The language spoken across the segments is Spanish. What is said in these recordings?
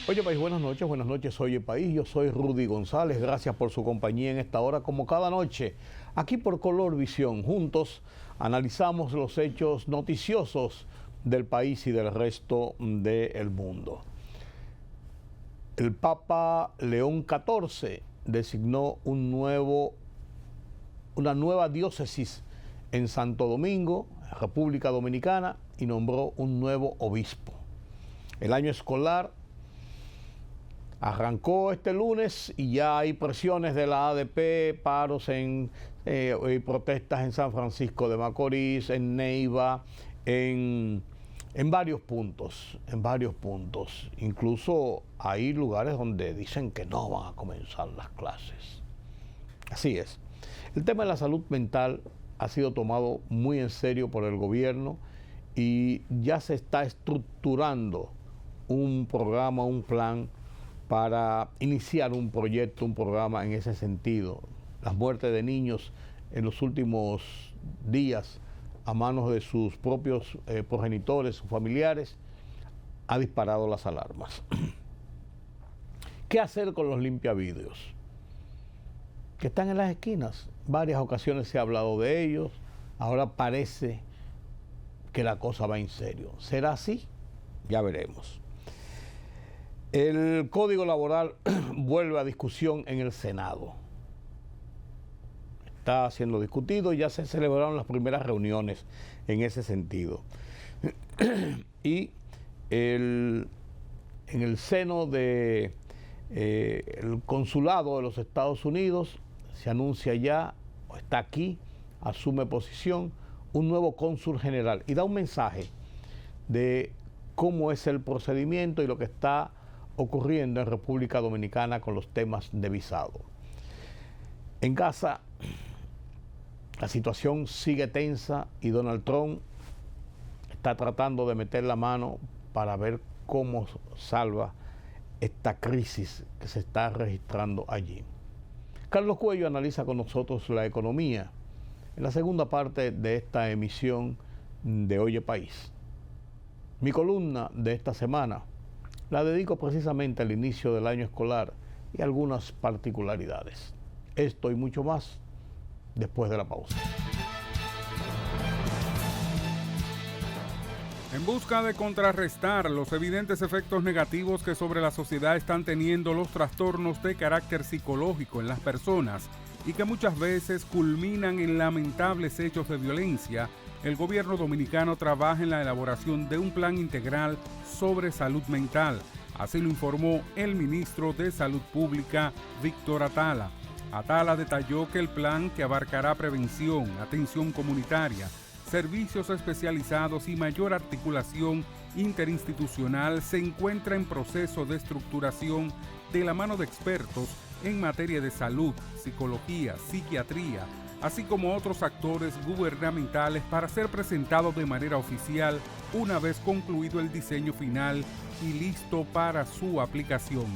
Oye País, buenas noches, Oye País, yo soy Rudy González, gracias por su compañía en esta hora, como cada noche, aquí por Color Visión. Juntos analizamos los hechos noticiosos del país y del resto del mundo. El Papa León XIV designó una nueva diócesis en Santo Domingo, República Dominicana, y nombró un nuevo obispo. El año escolar arrancó este lunes y ya hay presiones de la ADP, paros y protestas en San Francisco de Macorís, en Neiva, en varios puntos, Incluso hay lugares donde dicen que no van a comenzar las clases. Así es. El tema de la salud mental ha sido tomado muy en serio por el gobierno y ya se está estructurando un programa, un plan para iniciar un proyecto, un programa en ese sentido. Las muertes de niños en los últimos días a manos de sus propios progenitores, sus familiares, ha disparado las alarmas. ¿Qué hacer con los limpiavidrios? Que están en las esquinas. Varias ocasiones se ha hablado de ellos. Ahora parece que la cosa va en serio. ¿Será así? Ya veremos. El Código Laboral vuelve a discusión en el Senado. Está siendo discutido y ya se celebraron las primeras reuniones en ese sentido. Y en el seno del Consulado de los Estados Unidos se anuncia ya, o está aquí, asume posición, un nuevo cónsul general y da un mensaje de cómo es el procedimiento y lo que está ocurriendo en República Dominicana con los temas de visado. En Gaza, la situación sigue tensa y Donald Trump está tratando de meter la mano para ver cómo salva esta crisis que se está registrando allí. Carlos Cuello analiza con nosotros la economía en la segunda parte de esta emisión de Oye País. Mi columna de esta semana la dedico precisamente al inicio del año escolar y algunas particularidades. Esto y mucho más después de la pausa. En busca de contrarrestar los evidentes efectos negativos que sobre la sociedad están teniendo los trastornos de carácter psicológico en las personas y que muchas veces culminan en lamentables hechos de violencia, el gobierno dominicano trabaja en la elaboración de un plan integral sobre salud mental. Así lo informó el ministro de Salud Pública, Víctor Atala. Atala detalló que el plan, que abarcará prevención, atención comunitaria, servicios especializados y mayor articulación interinstitucional, se encuentra en proceso de estructuración de la mano de expertos en materia de salud, psicología, psiquiatría, así como otros actores gubernamentales para ser presentado de manera oficial una vez concluido el diseño final y listo para su aplicación.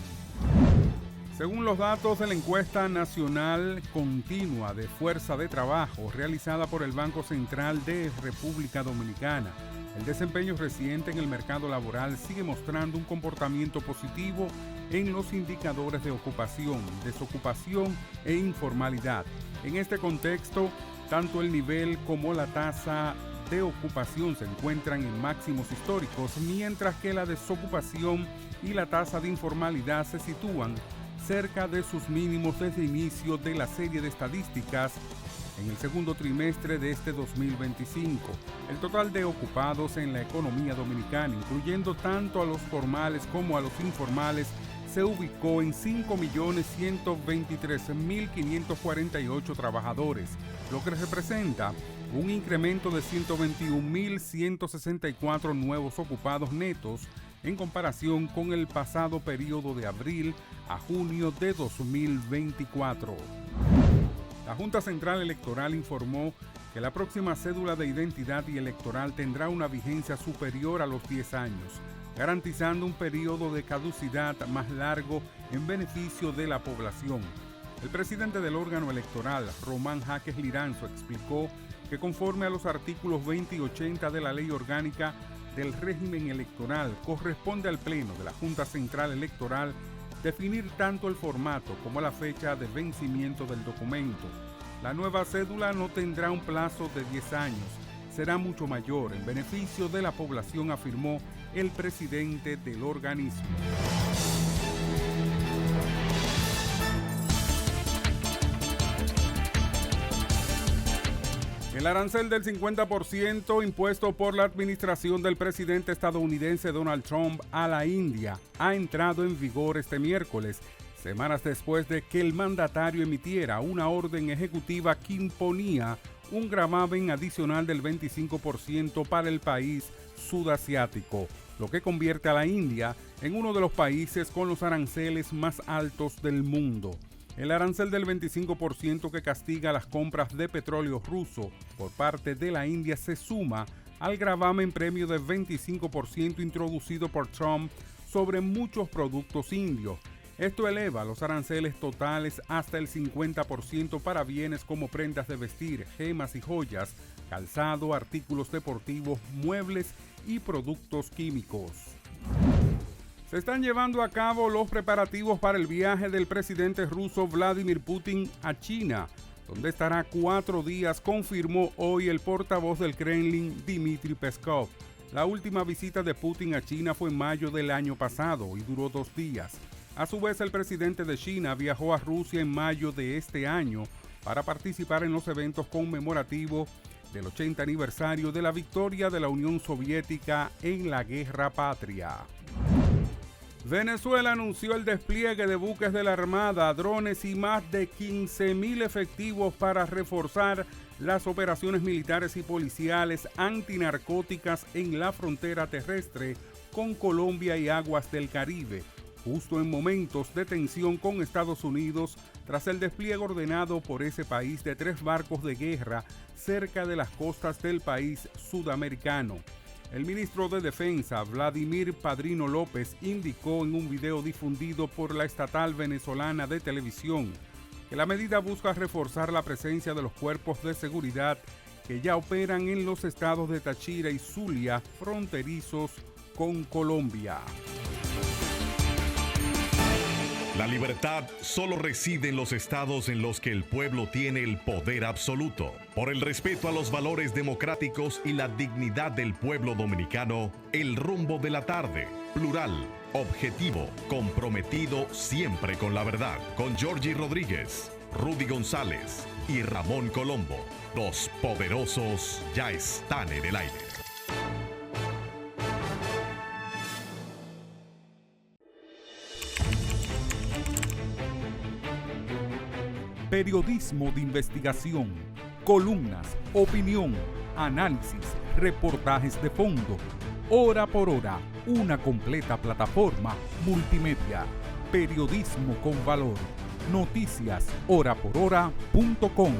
Según los datos de la encuesta nacional continua de fuerza de trabajo realizada por el Banco Central de República Dominicana, el desempeño reciente en el mercado laboral sigue mostrando un comportamiento positivo en los indicadores de ocupación, desocupación e informalidad. En este contexto, tanto el nivel como la tasa de ocupación se encuentran en máximos históricos, mientras que la desocupación y la tasa de informalidad se sitúan cerca de sus mínimos desde el inicio de la serie de estadísticas en el segundo trimestre de este 2025. El total de ocupados en la economía dominicana, incluyendo tanto a los formales como a los informales, se ubicó en 5.123.548 trabajadores, lo que representa un incremento de 121.164 nuevos ocupados netos en comparación con el pasado periodo de abril a junio de 2024. La Junta Central Electoral informó que la próxima cédula de identidad y electoral tendrá una vigencia superior a los 10 años, garantizando un periodo de caducidad más largo en beneficio de la población. El presidente del órgano electoral, Román Jaques Liranzo, explicó que conforme a los artículos 20 y 80 de la Ley Orgánica del régimen electoral, corresponde al Pleno de la Junta Central Electoral definir tanto el formato como la fecha de vencimiento del documento. La nueva cédula no tendrá un plazo de 10 años, será mucho mayor en beneficio de la población, afirmó el presidente del organismo. El arancel del 50% impuesto por la administración del presidente estadounidense Donald Trump a la India ha entrado en vigor este miércoles, semanas después de que el mandatario emitiera una orden ejecutiva que imponía un gravamen adicional del 25% para el país sudasiático, lo que convierte a la India en uno de los países con los aranceles más altos del mundo. El arancel del 25% que castiga las compras de petróleo ruso por parte de la India se suma al gravamen premio de 25% introducido por Trump sobre muchos productos indios. Esto eleva los aranceles totales hasta el 50% para bienes como prendas de vestir, gemas y joyas, calzado, artículos deportivos, muebles y productos químicos. Se están llevando a cabo los preparativos para el viaje del presidente ruso Vladimir Putin a China, donde estará 4 días, confirmó hoy el portavoz del Kremlin, Dmitry Peskov. La última visita de Putin a China fue en mayo del año pasado y duró 2 días. A su vez, el presidente de China viajó a Rusia en mayo de este año para participar en los eventos conmemorativos del 80 aniversario de la victoria de la Unión Soviética en la Guerra Patria. Venezuela anunció el despliegue de buques de la Armada, drones y más de 15.000 efectivos para reforzar las operaciones militares y policiales antinarcóticas en la frontera terrestre con Colombia y aguas del Caribe, justo en momentos de tensión con Estados Unidos tras el despliegue ordenado por ese país de 3 barcos de guerra cerca de las costas del país sudamericano. El ministro de Defensa, Vladimir Padrino López, indicó en un video difundido por la estatal venezolana de televisión que la medida busca reforzar la presencia de los cuerpos de seguridad que ya operan en los estados de Táchira y Zulia, fronterizos con Colombia. La libertad solo reside en los estados en los que el pueblo tiene el poder absoluto. Por el respeto a los valores democráticos y la dignidad del pueblo dominicano, el rumbo de la tarde, plural, objetivo, comprometido siempre con la verdad. Con Georgie Rodríguez, Rudy González y Ramón Colombo. Los poderosos ya están en el aire. Periodismo de investigación, columnas, opinión, análisis, reportajes de fondo. Hora por hora, una completa plataforma multimedia. Periodismo con valor. Noticias horaporhora.com.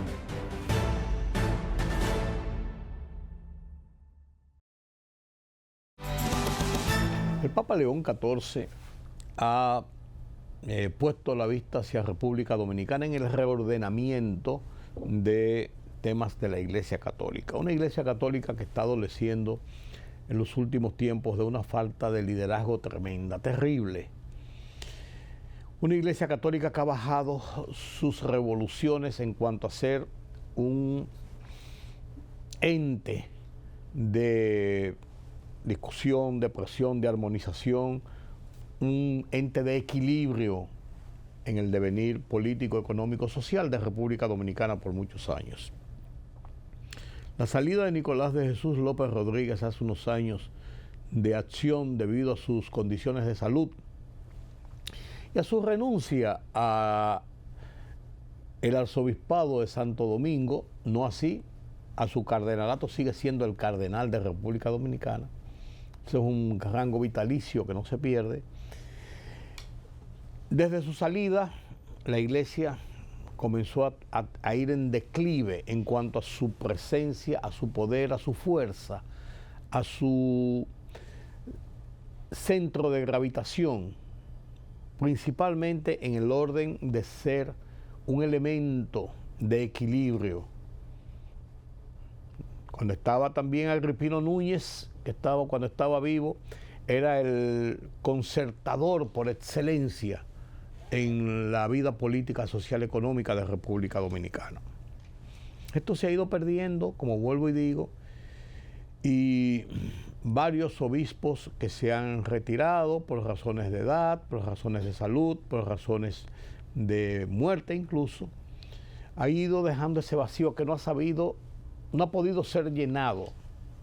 El Papa León XIV ha puesto la vista hacia República Dominicana en el reordenamiento de temas de la Iglesia Católica. Una Iglesia Católica que está adoleciendo en los últimos tiempos de una falta de liderazgo tremenda, terrible. Una Iglesia Católica que ha bajado sus revoluciones en cuanto a ser un ente de discusión, de presión, de armonización, un ente de equilibrio en el devenir político, económico, social de República Dominicana por muchos años. La salida de Nicolás de Jesús López Rodríguez hace unos años de acción debido a sus condiciones de salud y a su renuncia a el arzobispado de Santo Domingo, no así a su cardenalato, sigue siendo el cardenal de República Dominicana. Ese es un rango vitalicio que no se pierde. Desde su salida, la Iglesia comenzó a ir en declive en cuanto a su presencia, a su poder, a su fuerza, a su centro de gravitación, principalmente en el orden de ser un elemento de equilibrio Cuando estaba también Agripino Núñez, cuando estaba vivo, era el concertador por excelencia en la vida política, social, económica de República Dominicana. Esto se ha ido perdiendo, como vuelvo y digo, y varios obispos que se han retirado por razones de edad, por razones de salud, por razones de muerte incluso, ha ido dejando ese vacío que no ha podido ser llenado.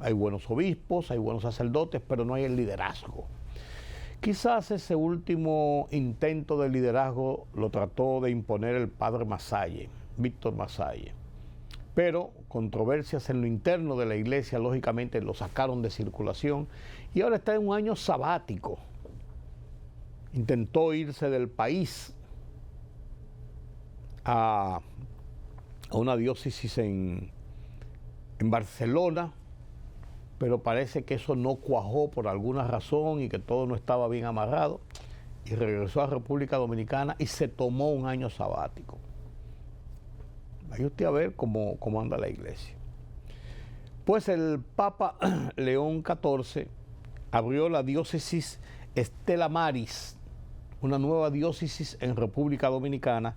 Hay buenos obispos, hay buenos sacerdotes, pero no hay el liderazgo. Quizás ese último intento de liderazgo lo trató de imponer el padre Masalle, Víctor Masalle. Pero controversias en lo interno de la iglesia, lógicamente, lo sacaron de circulación y ahora está en un año sabático. Intentó irse del país a una diócesis en Barcelona, pero parece que eso no cuajó por alguna razón y que todo no estaba bien amarrado, y regresó a República Dominicana y se tomó un año sabático. Vaya usted a ver cómo anda la iglesia. Pues el Papa León XIV abrió la diócesis Stella Maris, una nueva diócesis en República Dominicana,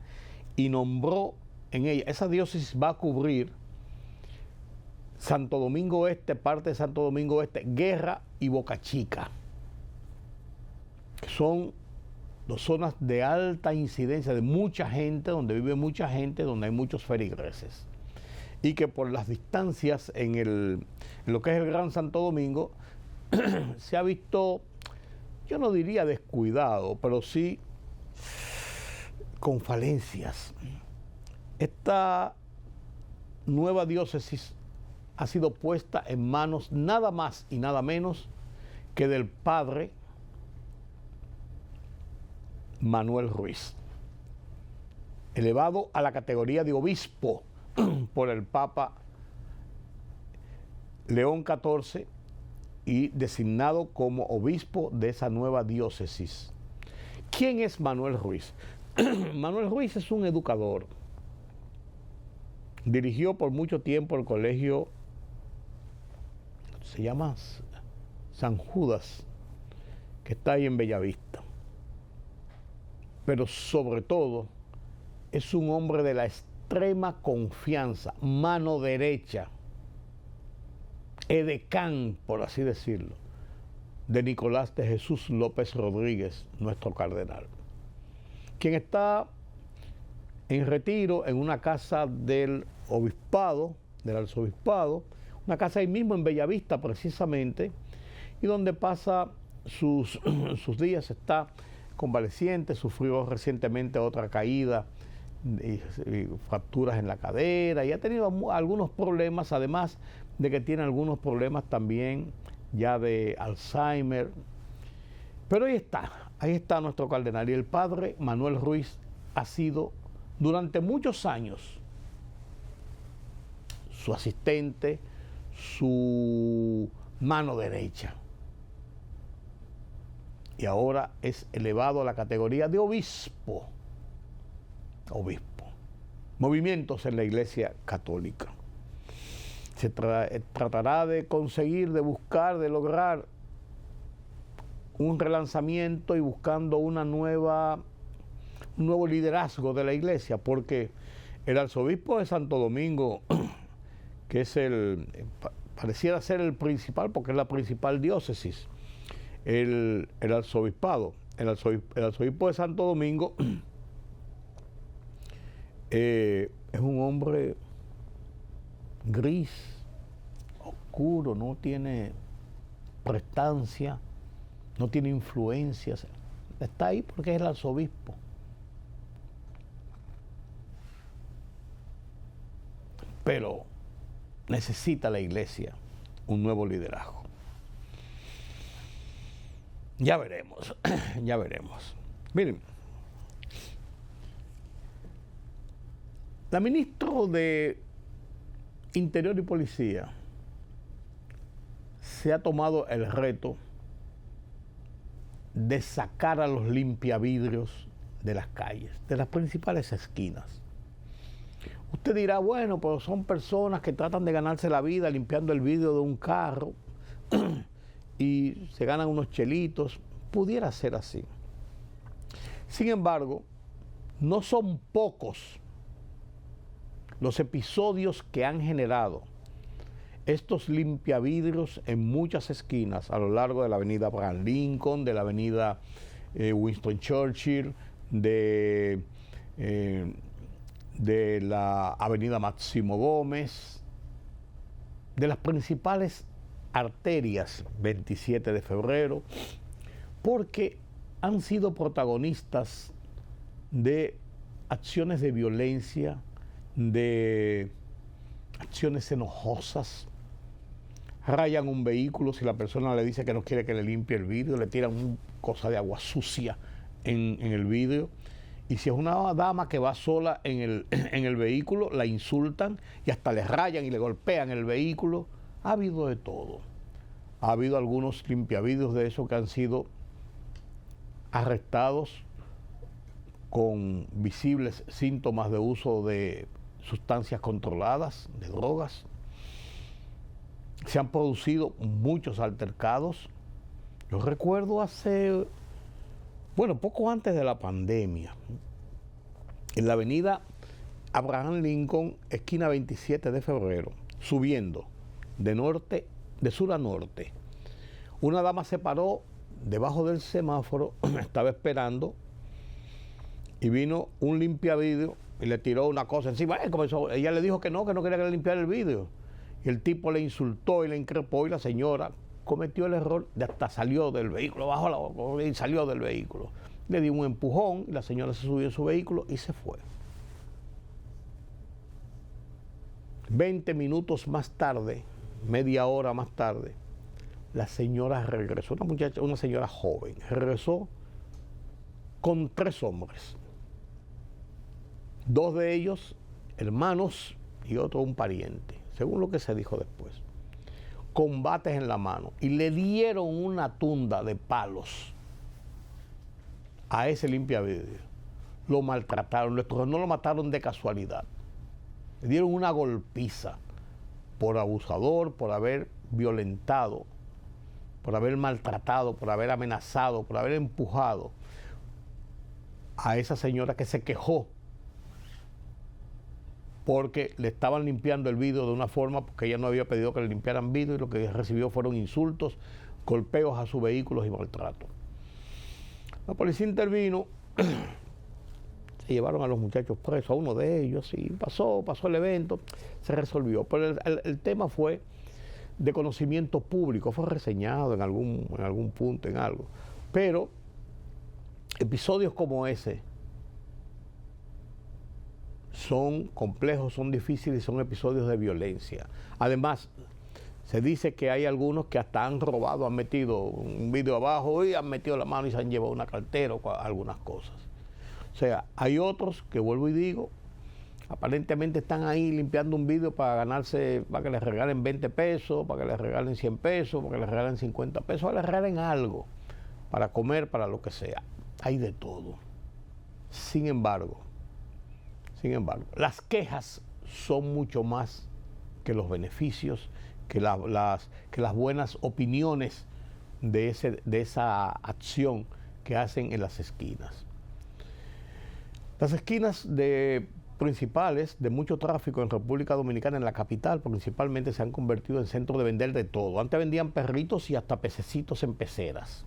y nombró en ella, esa diócesis va a cubrir Santo Domingo Este, parte de Santo Domingo Este, Guerra y Boca Chica, que son dos zonas de alta incidencia, de mucha gente, donde vive mucha gente, donde hay muchos feligreses, y que por las distancias en lo que es el Gran Santo Domingo se ha visto, yo no diría descuidado, pero sí con falencias. Esta nueva diócesis ha sido puesta en manos nada más y nada menos que del padre Manuel Ruiz, elevado a la categoría de obispo por el Papa León XIV y designado como obispo de esa nueva diócesis. ¿Quién es Manuel Ruiz? Manuel Ruiz es un educador. Dirigió por mucho tiempo el colegio, se llama San Judas, que está ahí en Bellavista. Pero sobre todo es un hombre de la extrema confianza, mano derecha, edecán, por así decirlo, de Nicolás de Jesús López Rodríguez, nuestro cardenal, quien está en retiro en una casa del obispado, del arzobispado, una casa ahí mismo en Bellavista precisamente, y donde pasa sus días, está convaleciente, sufrió recientemente otra caída y fracturas en la cadera, y ha tenido algunos problemas, además de que tiene algunos problemas también ya de Alzheimer. Pero ahí está nuestro cardenal, y el padre Manuel Ruiz ha sido durante muchos años su asistente, su mano derecha, y ahora es elevado a la categoría de obispo. Movimientos en la Iglesia Católica. Se tratará de conseguir, de buscar, de lograr un relanzamiento y buscando un nuevo liderazgo de la iglesia, porque el arzobispo de Santo Domingo, que es pareciera ser el principal, porque es la principal diócesis, el arzobispo de Santo Domingo es un hombre gris, oscuro, no tiene prestancia, no tiene influencias, está ahí porque es el arzobispo. Pero necesita la iglesia un nuevo liderazgo. Ya veremos, ya veremos. Miren, la ministra de Interior y Policía se ha tomado el reto de sacar a los limpiavidrios de las calles, de las principales esquinas. Usted dirá, bueno, pero son personas que tratan de ganarse la vida limpiando el vidrio de un carro y se ganan unos chelitos. Pudiera ser así. Sin embargo, no son pocos los episodios que han generado estos limpiavidrios en muchas esquinas a lo largo de la avenida Abraham Lincoln, de la avenida Winston Churchill, de la avenida Máximo Gómez, de las principales arterias 27 de febrero, porque han sido protagonistas de acciones de violencia, de acciones enojosas. Rayan un vehículo, si la persona le dice que no quiere que le limpie el vidrio, le tiran una cosa de agua sucia en el vidrio. Y si es una dama que va sola en el vehículo, la insultan y hasta le rayan y le golpean el vehículo. Ha habido de todo. Ha habido algunos limpiavidrios de esos que han sido arrestados con visibles síntomas de uso de sustancias controladas, de drogas. Se han producido muchos altercados. Yo recuerdo poco antes de la pandemia, en la avenida Abraham Lincoln, esquina 27 de febrero, subiendo de sur a norte, una dama se paró debajo del semáforo, estaba esperando, y vino un limpiavidrio y le tiró una cosa encima. Ella le dijo que no quería que le limpiara el vidrio. Y el tipo le insultó y le increpó y la señora cometió el error de hasta salió del vehículo, bajó y salió del vehículo. Le dio un empujón y la señora se subió en su vehículo y se fue. 20 minutos más tarde, media hora más tarde, la señora regresó, una señora joven, regresó con 3 hombres. 2 de ellos hermanos y otro un pariente, según lo que se dijo después. Combates en la mano y le dieron una tunda de palos a ese limpiavidrio. Lo maltrataron, no lo mataron de casualidad. Le dieron una golpiza por abusador, por haber violentado, por haber maltratado, por haber amenazado, por haber empujado a esa señora que se quejó porque le estaban limpiando el vidrio de una forma porque ella no había pedido que le limpiaran vidrio y lo que recibió fueron insultos, golpeos a sus vehículos y maltrato. La policía intervino, se llevaron a los muchachos presos, a uno de ellos, y pasó el evento, se resolvió. Pero el tema fue de conocimiento público, fue reseñado en algún punto, en algo. Pero episodios como ese son complejos, son difíciles, son episodios de violencia. Además, se dice que hay algunos que hasta han robado, han metido un vidrio abajo y han metido la mano y se han llevado una cartera o algunas cosas. O sea, hay otros que, vuelvo y digo, aparentemente están ahí limpiando un vidrio para ganarse, para que les regalen 20 pesos, para que les regalen 100 pesos, para que les regalen 50 pesos, para que les regalen algo, para comer, para lo que sea. Hay de todo. Sin embargo, las quejas son mucho más que los beneficios, que las buenas opiniones de esa acción que hacen en las esquinas. Las esquinas principales de mucho tráfico en República Dominicana, en la capital principalmente, se han convertido en centros de vender de todo. Antes vendían perritos y hasta pececitos en peceras.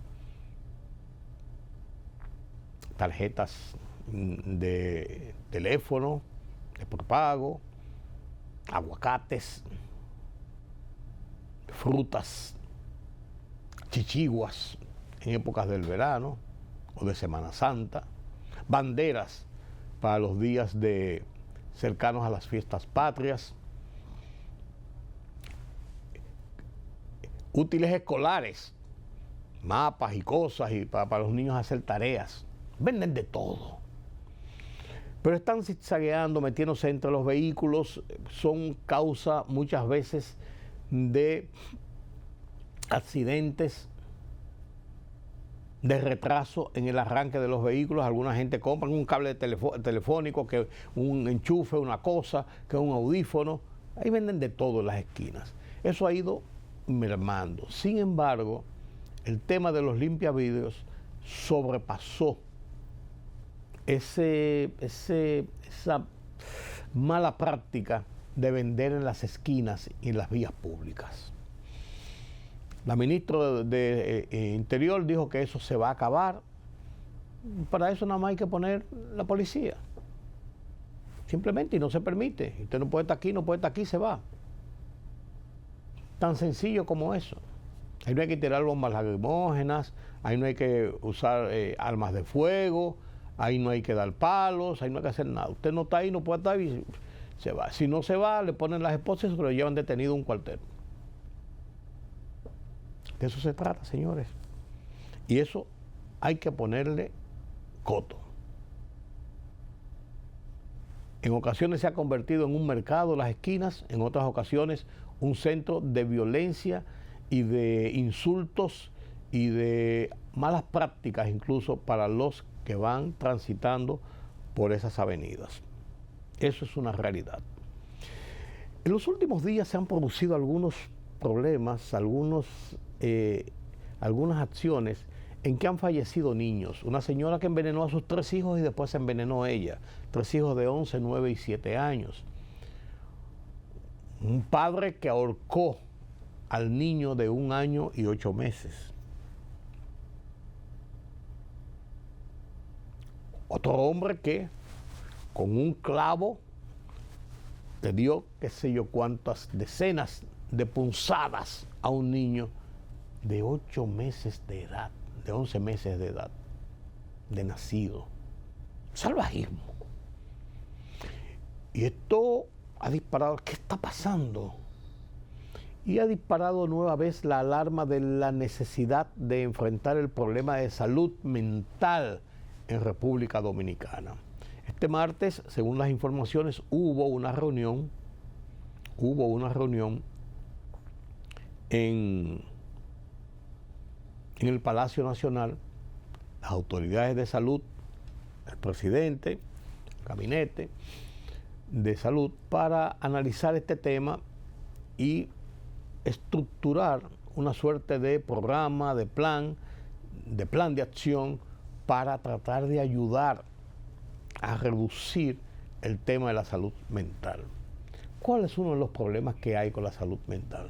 Tarjetas de teléfono, de prepago, aguacates, frutas, chichiguas en épocas del verano o de Semana Santa, banderas para los días cercanos a las fiestas patrias, útiles escolares, mapas y cosas y para los niños hacer tareas. Venden de todo. Pero están zigzagueando, metiéndose entre los vehículos, son causa muchas veces de accidentes de retraso en el arranque de los vehículos. Alguna gente compra un cable telefónico, que un enchufe, una cosa, que un audífono. Ahí venden de todo en las esquinas. Eso ha ido mermando. Sin embargo, el tema de los limpiavidrios sobrepasó esa mala práctica de vender en las esquinas y en las vías públicas. La ministra de Interior dijo que eso se va a acabar. Para eso nada más hay que poner la policía. Simplemente, y no se permite. Usted no puede estar aquí, no puede estar aquí, se va. Tan sencillo como eso. Ahí no hay que tirar bombas lacrimógenas, ahí no hay que usar armas de fuego, ahí no hay que dar palos, ahí no hay que hacer nada. Usted no está ahí, no puede estar ahí, se va. Si no se va, le ponen las esposas y se lo llevan detenido a un cuartel. De eso se trata, señores. Y eso hay que ponerle coto. En ocasiones se ha convertido en un mercado las esquinas, en otras ocasiones un centro de violencia y de insultos y de malas prácticas incluso para los que van transitando por esas avenidas. Eso es una realidad. En los últimos días se han producido algunos problemas, algunas acciones en que han fallecido niños. Una señora que envenenó a sus 3 hijos y después se envenenó ella. 3 hijos de 11, 9 y 7 años. Un padre que ahorcó al niño de 1 año y 8 meses. Otro hombre que con un clavo le dio qué sé yo cuántas decenas de punzadas a un niño de 8 meses de edad, de 11 meses de edad, de nacido. Salvajismo. Y esto ha disparado, ¿qué está pasando? Y ha disparado nueva vez la alarma de la necesidad de enfrentar el problema de salud mental en República Dominicana. Este martes, según las informaciones, hubo una reunión en el Palacio Nacional, las autoridades de salud, el presidente, el gabinete de salud, para analizar este tema y estructurar una suerte de programa, de plan de acción para tratar de ayudar a reducir el tema de la salud mental. ¿Cuál es uno de los problemas que hay con la salud mental?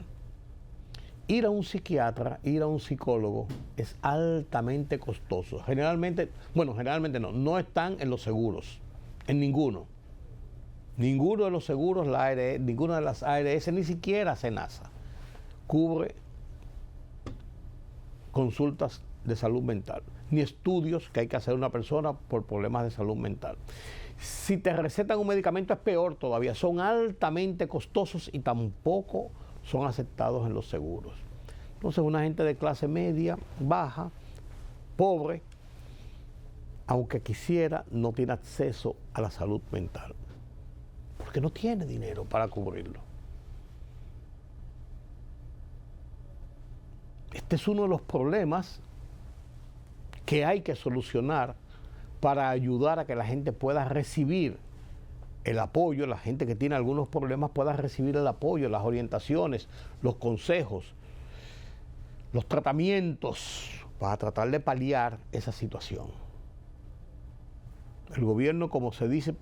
Ir a un psiquiatra, ir a un psicólogo es altamente costoso. Generalmente no están en los seguros, en ninguno. Ninguno de los seguros, ninguna de las ARS, ni siquiera SENASA, cubre consultas de salud mental, ni estudios que hay que hacer una persona por problemas de salud mental. Si te recetan un medicamento es peor todavía, son altamente costosos y tampoco son aceptados en los seguros. Entonces una gente de clase media, baja, pobre, aunque quisiera, no tiene acceso a la salud mental, porque no tiene dinero para cubrirlo. Este es uno de los problemas que hay que solucionar para ayudar a que la gente pueda recibir el apoyo, la gente que tiene algunos problemas pueda recibir el apoyo, las orientaciones, los consejos, los tratamientos para tratar de paliar esa situación. El gobierno, como se dice,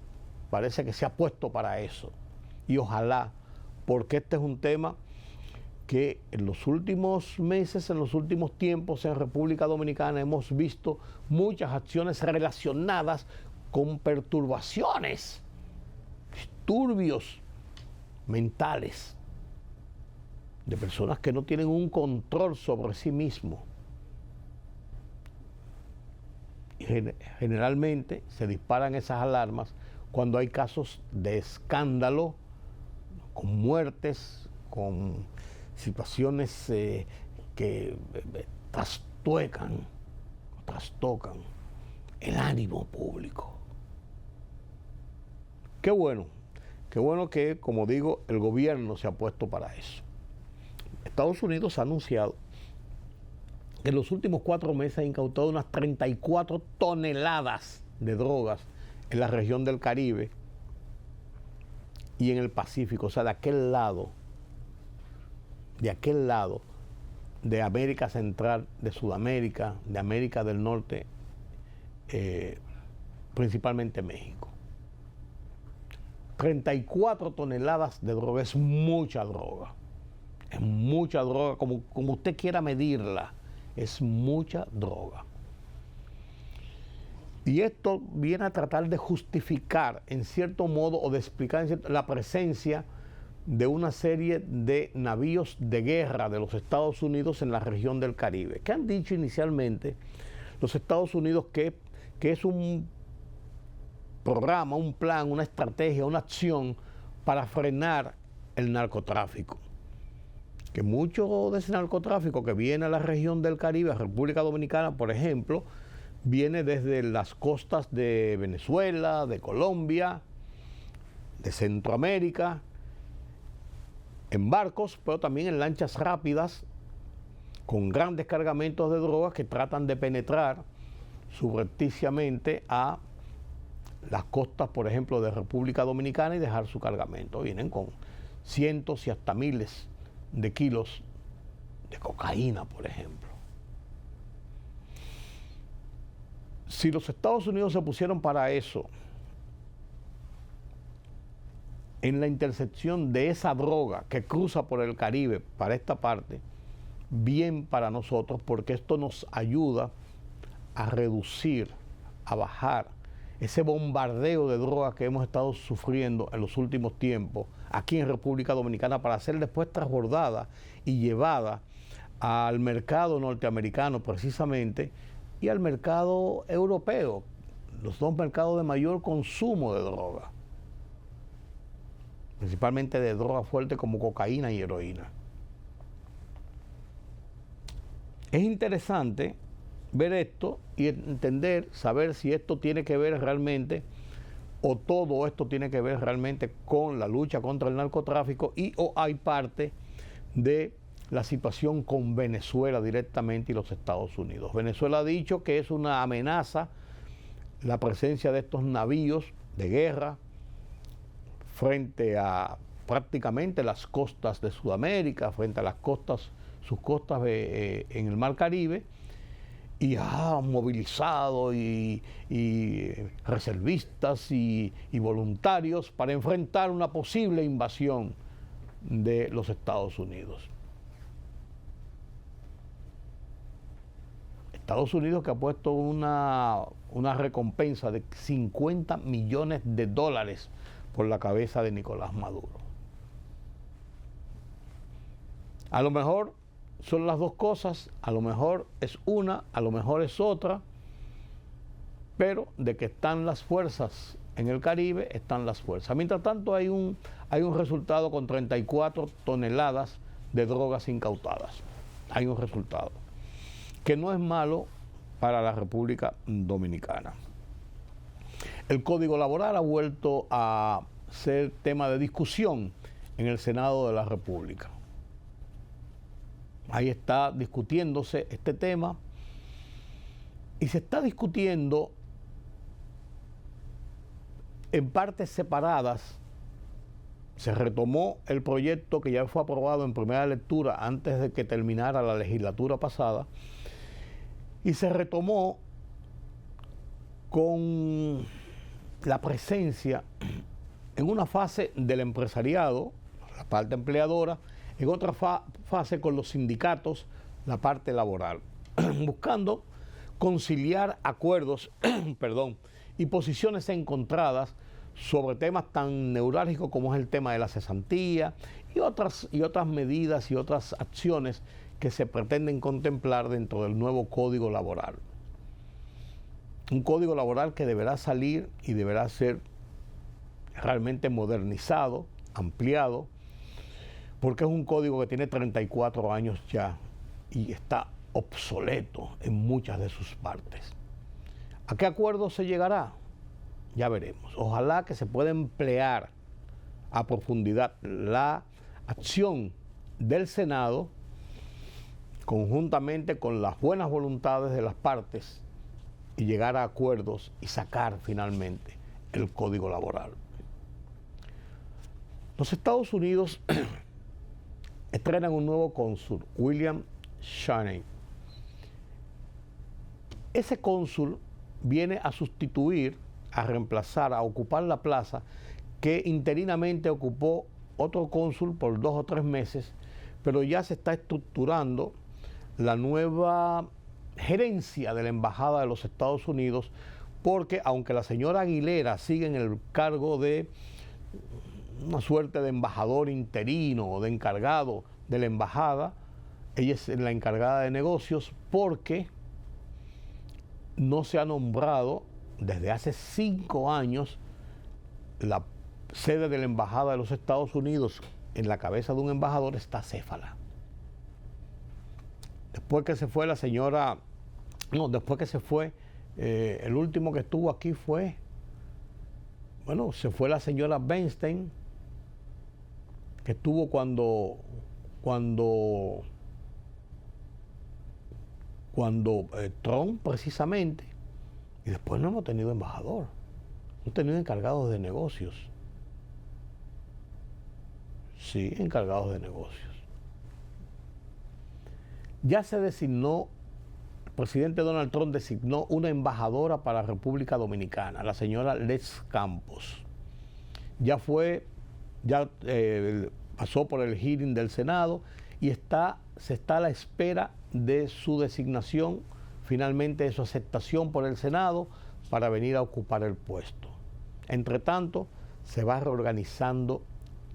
parece que se ha puesto para eso. Y ojalá, porque este es un tema que en los últimos meses, en los últimos tiempos en República Dominicana hemos visto muchas acciones relacionadas con perturbaciones, disturbios mentales de personas que no tienen un control sobre sí mismos. Y generalmente se disparan esas alarmas cuando hay casos de escándalo, con muertes, con situaciones que trastocan el ánimo público. Qué bueno que, como digo, el gobierno se ha puesto para eso. Estados Unidos ha anunciado que en los últimos 4 meses ha incautado unas 34 toneladas de drogas en la región del Caribe y en el Pacífico, o sea, de aquel lado de América Central, de Sudamérica, de América del Norte, principalmente México. 34 toneladas de droga, es mucha droga. Es mucha droga, como usted quiera medirla, es mucha droga. Y esto viene a tratar de justificar, en cierto modo, o de explicar la presencia de una serie de navíos de guerra de los Estados Unidos en la región del Caribe, que han dicho inicialmente los Estados Unidos que es un programa, un plan, una estrategia, una acción para frenar el narcotráfico. Que mucho de ese narcotráfico que viene a la región del Caribe, a República Dominicana, por ejemplo, viene desde las costas de Venezuela, de Colombia, de Centroamérica, en barcos, pero también en lanchas rápidas, con grandes cargamentos de drogas que tratan de penetrar subrepticiamente a las costas, por ejemplo, de República Dominicana y dejar su cargamento. Vienen con cientos y hasta miles de kilos de cocaína, por ejemplo. Si los Estados Unidos se pusieron para eso, en la intercepción de esa droga que cruza por el Caribe para esta parte, bien para nosotros, porque esto nos ayuda a reducir, a bajar ese bombardeo de drogas que hemos estado sufriendo en los últimos tiempos aquí en República Dominicana, para ser después transbordada y llevada al mercado norteamericano precisamente y al mercado europeo, los dos mercados de mayor consumo de droga, principalmente de drogas fuertes como cocaína y heroína. Es interesante ver esto y entender, saber si esto tiene que ver realmente, o todo esto tiene que ver realmente con la lucha contra el narcotráfico, y o hay parte de la situación con Venezuela directamente y los Estados Unidos. Venezuela ha dicho que es una amenaza la presencia de estos navíos de guerra frente a prácticamente las costas de Sudamérica, frente a las costas, sus costas en el Mar Caribe, y ha movilizado y reservistas y voluntarios para enfrentar una posible invasión de los Estados Unidos. Estados Unidos, que ha puesto una recompensa de $50 millones por la cabeza de Nicolás Maduro. A lo mejor son las dos cosas, a lo mejor es una, a lo mejor es otra, pero de que están las fuerzas en el Caribe, están las fuerzas. Mientras tanto hay un resultado con 34 toneladas de drogas incautadas. Hay un resultado que no es malo para la República Dominicana. El Código Laboral ha vuelto a ser tema de discusión en el Senado de la República. Ahí está discutiéndose este tema y se está discutiendo en partes separadas. Se retomó el proyecto que ya fue aprobado en primera lectura antes de que terminara la legislatura pasada, y se retomó con la presencia en una fase del empresariado, la parte empleadora, en otra fase con los sindicatos, la parte laboral, buscando conciliar acuerdos y posiciones encontradas sobre temas tan neurálgicos como es el tema de la cesantía y otras medidas y otras acciones que se pretenden contemplar dentro del nuevo Código Laboral. Un Código Laboral que deberá salir y deberá ser realmente modernizado, ampliado, porque es un código que tiene 34 años ya y está obsoleto en muchas de sus partes. ¿A qué acuerdo se llegará? Ya veremos. Ojalá que se pueda emplear a profundidad la acción del Senado conjuntamente con las buenas voluntades de las partes y llegar a acuerdos y sacar finalmente el código laboral. Los Estados Unidos estrenan un nuevo cónsul, William Shaney. Ese cónsul viene a sustituir, a reemplazar, a ocupar la plaza que interinamente ocupó otro cónsul por 2 o 3 meses, pero ya se está estructurando la nueva gerencia de la Embajada de los Estados Unidos, porque aunque la señora Aguilera sigue en el cargo de una suerte de embajador interino o de encargado de la embajada, ella es la encargada de negocios porque no se ha nombrado desde hace 5 años la sede de la Embajada de los Estados Unidos. En la cabeza de un embajador está Céfala. Después que se fue la señora, después que se fue, el último que estuvo aquí fue, se fue la señora Bernstein, que estuvo cuando Trump precisamente, y después no hemos tenido embajador, no hemos tenido encargados de negocios. Sí, encargados de negocios. Ya se designó, el presidente Donald Trump designó una embajadora para la República Dominicana, la señora Lex Campos. Pasó por el hearing del Senado y se está a la espera de su designación, finalmente de su aceptación por el Senado para venir a ocupar el puesto. Entre tanto, se va reorganizando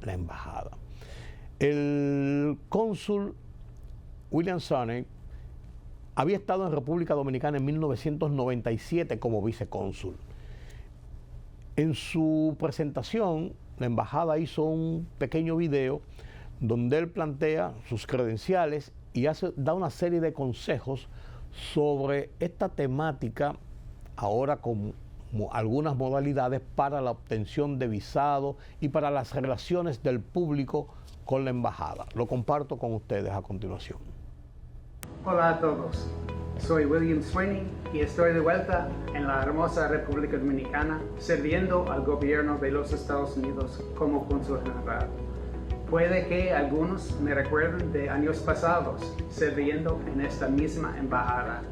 la embajada. El cónsul William Shaney había estado en República Dominicana en 1997 como vicecónsul. En su presentación, la embajada hizo un pequeño video donde él plantea sus credenciales y da una serie de consejos sobre esta temática, ahora con algunas modalidades para la obtención de visado y para las relaciones del público con la embajada. Lo comparto con ustedes a continuación. Hola a todos, soy William Swaney y estoy de vuelta en la hermosa República Dominicana sirviendo al gobierno de los Estados Unidos como cónsul general. Puede que algunos me recuerden de años pasados sirviendo en esta misma embajada.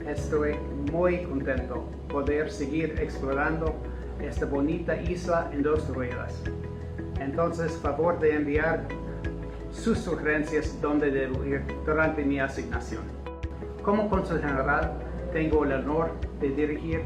Estoy muy contento de poder seguir explorando esta bonita isla en 2 ruedas. Entonces, favor de enviar sus sugerencias donde debo ir durante mi asignación. Como cónsul general, tengo el honor de dirigir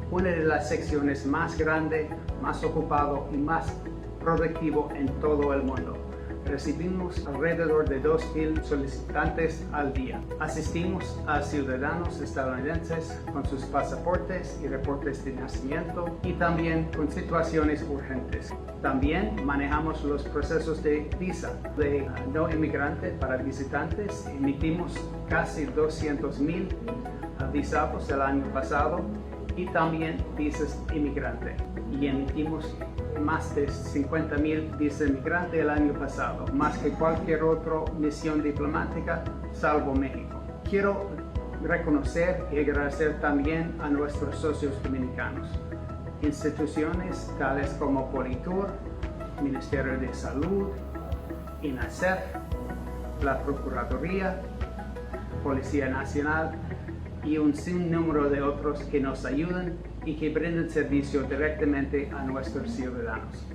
una de las secciones más grande, más ocupado y más productivo en todo el mundo. Recibimos alrededor de 2,000 solicitantes al día. Asistimos a ciudadanos estadounidenses con sus pasaportes y reportes de nacimiento y también con situaciones urgentes. También manejamos los procesos de visa de no inmigrante para visitantes. Emitimos casi 200,000 visados el año pasado y también visas inmigrante. Y emitimos más de 50,000 visas inmigrante el año pasado, más que cualquier otra misión diplomática, salvo México. Quiero reconocer y agradecer también a nuestros socios dominicanos, instituciones tales como Politur, Ministerio de Salud, INASEF, la Procuraduría, Policía Nacional y un sinnúmero de otros que nos ayudan y que brindan servicio directamente a nuestros ciudadanos.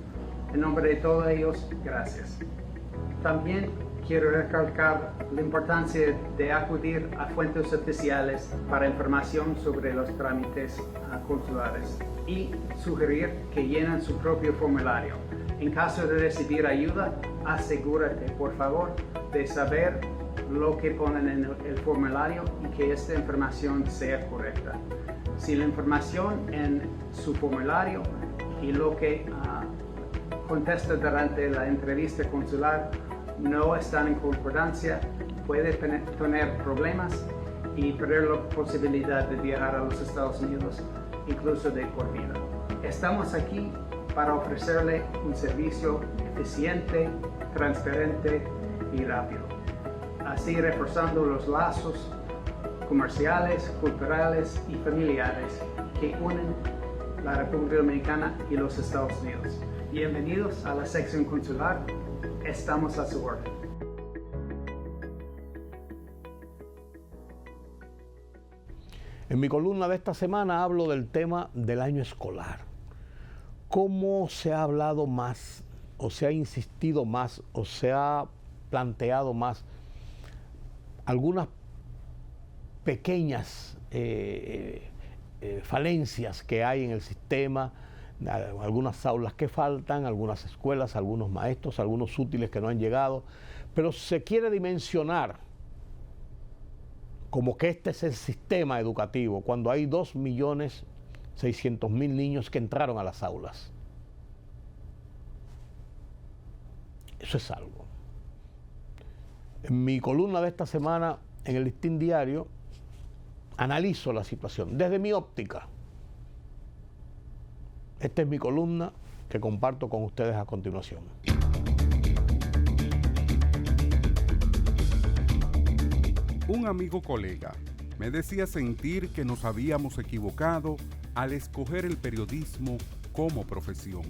En nombre de todos ellos, gracias. También quiero recalcar la importancia de acudir a fuentes oficiales para información sobre los trámites consulares y sugerir que llenen su propio formulario. En caso de recibir ayuda, asegúrate, por favor, de saber lo que ponen en el formulario y que esta información sea correcta. Si la información en su formulario y lo que contesta durante la entrevista consular no están en concordancia, puede tener problemas y perder la posibilidad de viajar a los Estados Unidos, incluso de por vida. Estamos aquí para ofrecerle un servicio eficiente, transparente y rápido. así reforzando los lazos comerciales, culturales y familiares que unen la República Dominicana y los Estados Unidos. Bienvenidos a la sección consular. Estamos a su orden. En mi columna de esta semana hablo del tema del año escolar. ¿Cómo se ha hablado más, o se ha insistido más, o se ha planteado más algunas pequeñas falencias que hay en el sistema, algunas aulas que faltan, algunas escuelas, algunos maestros, algunos útiles que no han llegado, pero se quiere dimensionar como que este es el sistema educativo, cuando hay 2.600.000 niños que entraron a las aulas. Eso es algo. En mi columna de esta semana, en el Listín Diario, analizo la situación desde mi óptica. Esta es mi columna que comparto con ustedes a continuación. Un amigo colega me decía sentir que nos habíamos equivocado al escoger el periodismo como profesión.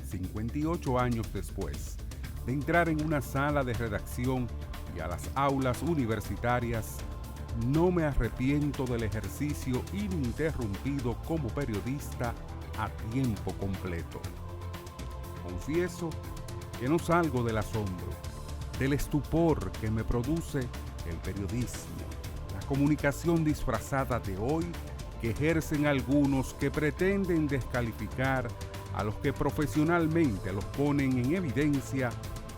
58 años después de entrar en una sala de redacción y a las aulas universitarias, no me arrepiento del ejercicio ininterrumpido como periodista a tiempo completo. Confieso que no salgo del asombro, del estupor que me produce el periodismo, la comunicación disfrazada de hoy que ejercen algunos que pretenden descalificar a los que profesionalmente los ponen en evidencia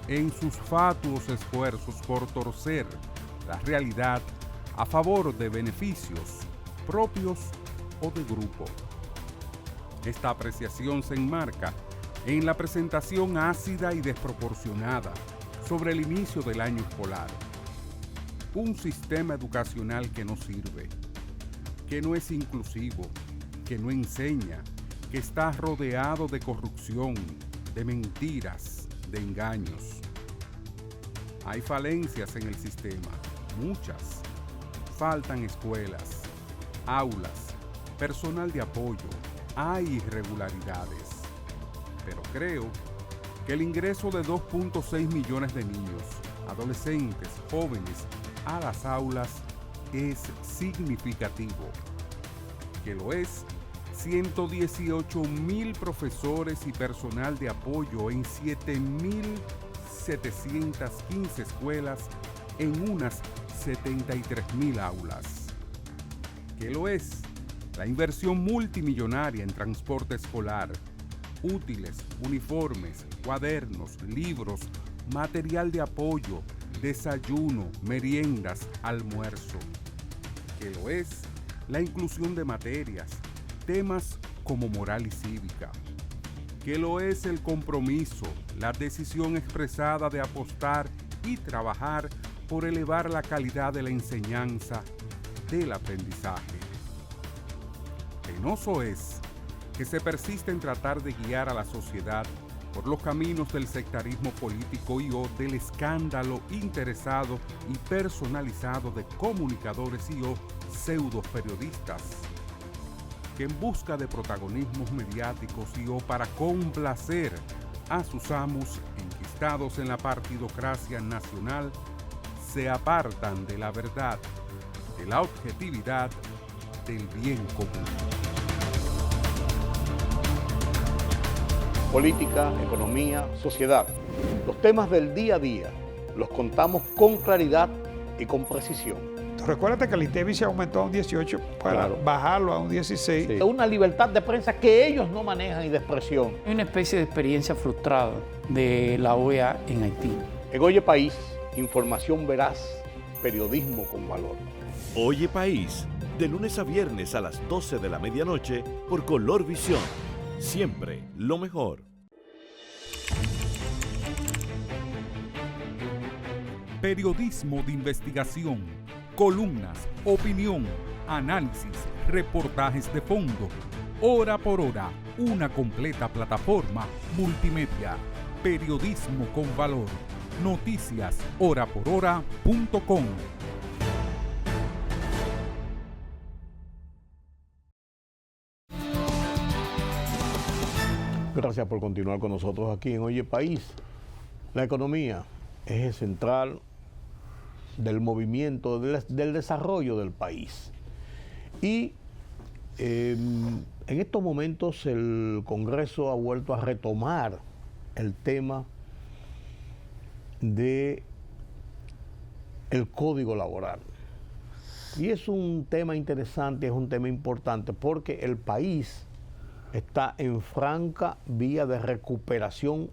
en sus fatuos esfuerzos por torcer la realidad a favor de beneficios propios o de grupo. Esta apreciación se enmarca en la presentación ácida y desproporcionada sobre el inicio del año escolar. Un sistema educacional que no sirve, que no es inclusivo, que no enseña, que está rodeado de corrupción, de mentiras, de engaños. Hay falencias en el sistema, muchas. Faltan escuelas, aulas, personal de apoyo, hay irregularidades. Pero creo que el ingreso de 2.6 millones de niños, adolescentes, jóvenes, a las aulas es significativo. Que lo es 118.000 profesores y personal de apoyo en 7.715 escuelas en unas 73.000 aulas. Que lo es la inversión multimillonaria en transporte escolar, útiles, uniformes, cuadernos, libros, material de apoyo, desayuno, meriendas, almuerzo. Que lo es la inclusión de materias, temas como moral y cívica. Que lo es el compromiso, la decisión expresada de apostar y trabajar por elevar la calidad de la enseñanza, del aprendizaje. Penoso es que se persiste en tratar de guiar a la sociedad por los caminos del sectarismo político y o del escándalo interesado y personalizado de comunicadores y o pseudos periodistas, que en busca de protagonismos mediáticos y o para complacer a sus amos enquistados en la partidocracia nacional, se apartan de la verdad, de la objetividad, del bien común. Política, economía, sociedad. Los temas del día a día los contamos con claridad y con precisión. Recuérdate que el INTEVI se aumentó a un 18 para bajarlo a un 16. Sí. Una libertad de prensa que ellos no manejan y de expresión. Hay una especie de experiencia frustrada de la OEA en Haití. En Oye País, información veraz, periodismo con valor. Oye País, de lunes a viernes a las 12 de la medianoche por Color Visión. Siempre lo mejor. Periodismo de investigación, columnas, opinión, análisis, reportajes de fondo. Hora por hora, una completa plataforma multimedia. Periodismo con valor. noticiashorapor.hora.com. Gracias por continuar con nosotros aquí en Oye País. La economía, eje central del movimiento, del desarrollo del país. Y en estos momentos el Congreso ha vuelto a retomar el tema de el Código Laboral. Y es un tema interesante, es un tema importante porque el país está en franca vía de recuperación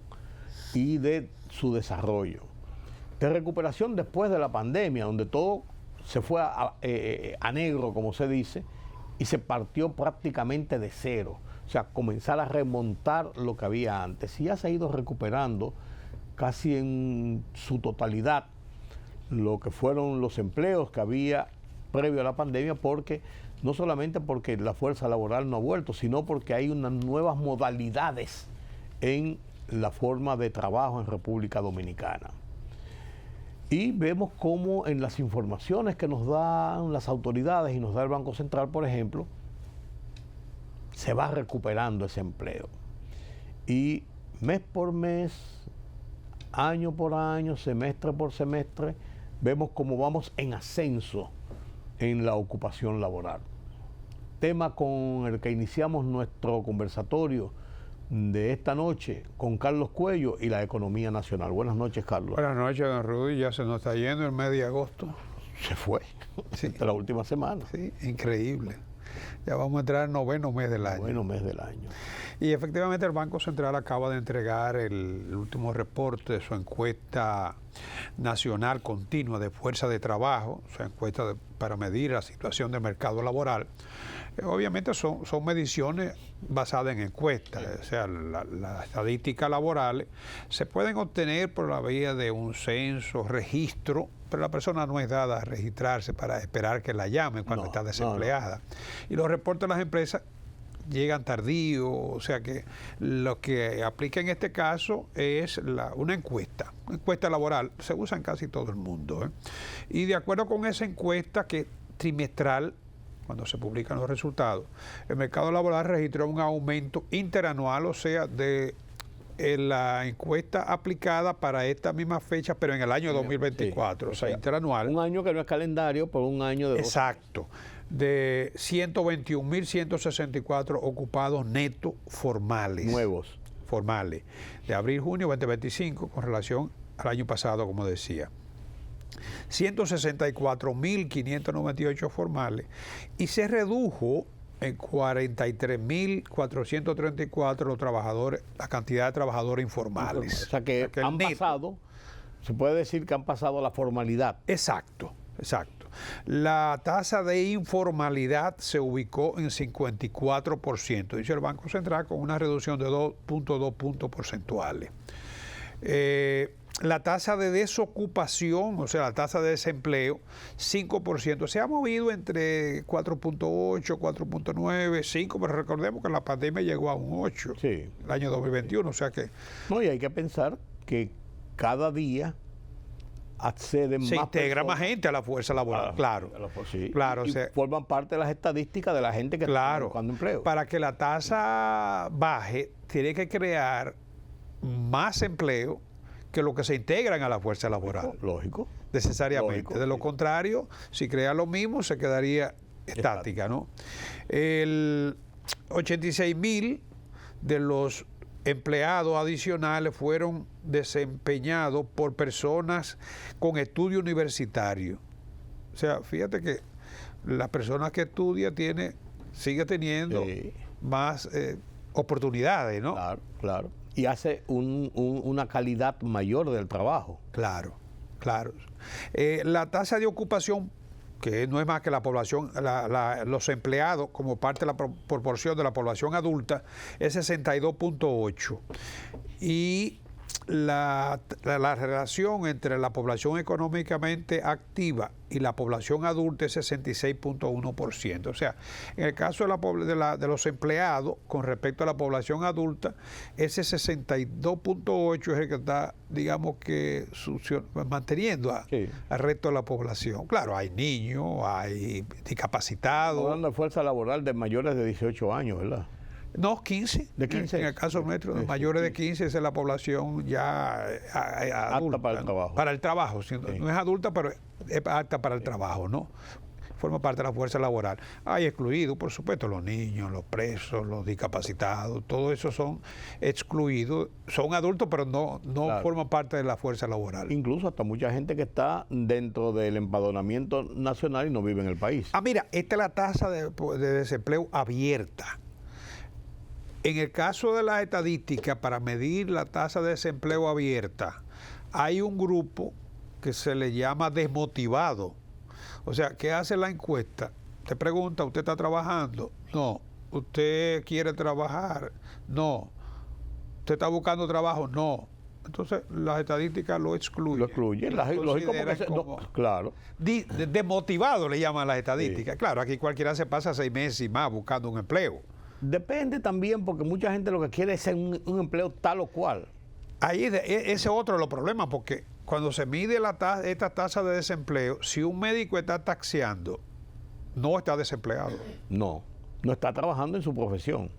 y de su desarrollo. De recuperación después de la pandemia, donde todo se fue a negro, como se dice, y se partió prácticamente de cero. O sea, comenzar a remontar lo que había antes. Y ya se ha ido recuperando casi en su totalidad lo que fueron los empleos que había previo a la pandemia, porque no solamente porque la fuerza laboral no ha vuelto, sino porque hay unas nuevas modalidades en la forma de trabajo en República Dominicana. Y vemos cómo en las informaciones que nos dan las autoridades y nos da el Banco Central, por ejemplo, se va recuperando ese empleo. Y mes por mes, año por año, semestre por semestre, vemos cómo vamos en ascenso en la ocupación laboral. Tema con el que iniciamos nuestro conversatorio de esta noche con Carlos Cuello y la economía nacional. Buenas noches, Carlos. Buenas noches, don Rudy. Ya se nos está yendo el mes de agosto. Se fue, sí. De la última semana. Sí, increíble. Ya vamos a entrar al noveno mes del año. Noveno mes del año. Y efectivamente el Banco Central acaba de entregar el último reporte de su encuesta nacional continua de fuerza de trabajo, su encuesta para medir la situación del mercado laboral. Obviamente son mediciones basadas en encuestas, o sea, las estadísticas laborales se pueden obtener por la vía de un censo, registro, pero la persona no es dada a registrarse para esperar que la llamen cuando está desempleada. Y los reportes de las empresas llegan tardíos, o sea que lo que aplica en este caso es una encuesta laboral, se usa en casi todo el mundo. Y de acuerdo con esa encuesta que trimestral, cuando se publican los resultados, el mercado laboral registró un aumento interanual, o sea, de la encuesta aplicada para esta misma fecha, pero en el año 2024, sí, o sea, interanual. Un año que no es calendario, pero un año de... Exacto. De 121.164 ocupados netos formales. Nuevos. Formales. De abril-junio 2025 con relación al año pasado, como decía. 164.598 formales y se redujo en 43.434 los trabajadores, la cantidad de trabajadores informales. O sea que han pasado, se puede decir que han pasado a la formalidad. Exacto, exacto. La tasa de informalidad se ubicó en 54%, dice el Banco Central, con una reducción de 2.2 puntos porcentuales. La tasa de desocupación, o sea, la tasa de desempleo, 5%. Se ha movido entre 4.8, 4.9, 5, pero recordemos que la pandemia llegó a un 8 el año 2021, o sea que... No, y hay que pensar que cada día acceden se más integra más gente a la fuerza laboral, claro. Sí. Claro, y forman parte de las estadísticas de la gente que está buscando empleo. Para que la tasa baje, tiene que crear más empleo que lo que se integran a la fuerza laboral. Lógico. Necesariamente. Lógico, de lo contrario, si crea lo mismo, se quedaría estática, ¿no? El 86.000 de los empleados adicionales fueron desempeñados por personas con estudio universitario. O sea, fíjate que la persona que estudia sigue teniendo más oportunidades, ¿no? Claro, claro. Y hace una calidad mayor del trabajo. Claro, claro. La tasa de ocupación, que no es más que la población, los empleados como parte de la proporción de la población adulta, es 62.8. Y la relación entre la población económicamente activa y la población adulta es 66.1%. O sea, en el caso de los empleados, con respecto a la población adulta, ese 62.8% es el que está, digamos que, manteniendo al resto de la población. Claro, hay niños, hay discapacitados. Estamos hablando de fuerza laboral de mayores de 18 años, ¿verdad? No, 15. De 15. En el caso nuestro, de mayores de 15, esa es la población ya adulta. Apta para el trabajo. Para el trabajo. Sí. No es adulta, pero es apta para el trabajo, ¿no? Forma parte de la fuerza laboral. Hay excluidos, por supuesto, los niños, los presos, los discapacitados, todo eso son excluidos. Son adultos, pero no claro, forman parte de la fuerza laboral. Incluso hasta mucha gente que está dentro del empadronamiento nacional y no vive en el país. Mira, esta es la tasa de desempleo abierta. En el caso de las estadísticas, para medir la tasa de desempleo abierta, hay un grupo que se le llama desmotivado. O sea, ¿qué hace la encuesta? Te pregunta, ¿usted está trabajando? No. ¿Usted quiere trabajar? No. ¿Usted está buscando trabajo? No. Entonces, las estadísticas lo excluyen. Lo excluyen. Lógico porque claro. Desmotivado le llaman las estadísticas. Sí. Claro, aquí cualquiera se pasa 6 meses y más buscando un empleo. Depende también, porque mucha gente lo que quiere es un empleo tal o cual. Ahí ese es otro de los problemas, porque cuando se mide esta tasa de desempleo, si un médico está taxiando, no está desempleado. No está trabajando en su profesión.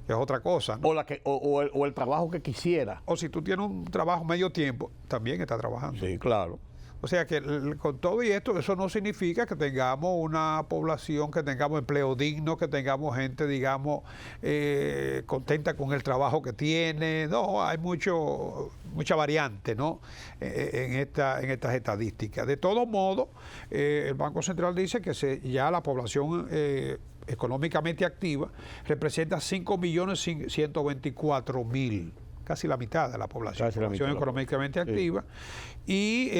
Es otra cosa, ¿no? O el trabajo que quisiera. O si tú tienes un trabajo medio tiempo, también está trabajando. Sí, claro. O sea que con todo y esto, eso no significa que tengamos una población, que tengamos empleo digno, que tengamos gente, digamos, contenta con el trabajo que tiene. No, hay mucha variante, ¿no? en estas estadísticas. De todos modos, el Banco Central dice que ya la población económicamente activa representa 5.124.000. Casi la mitad de la población económicamente activa. Y,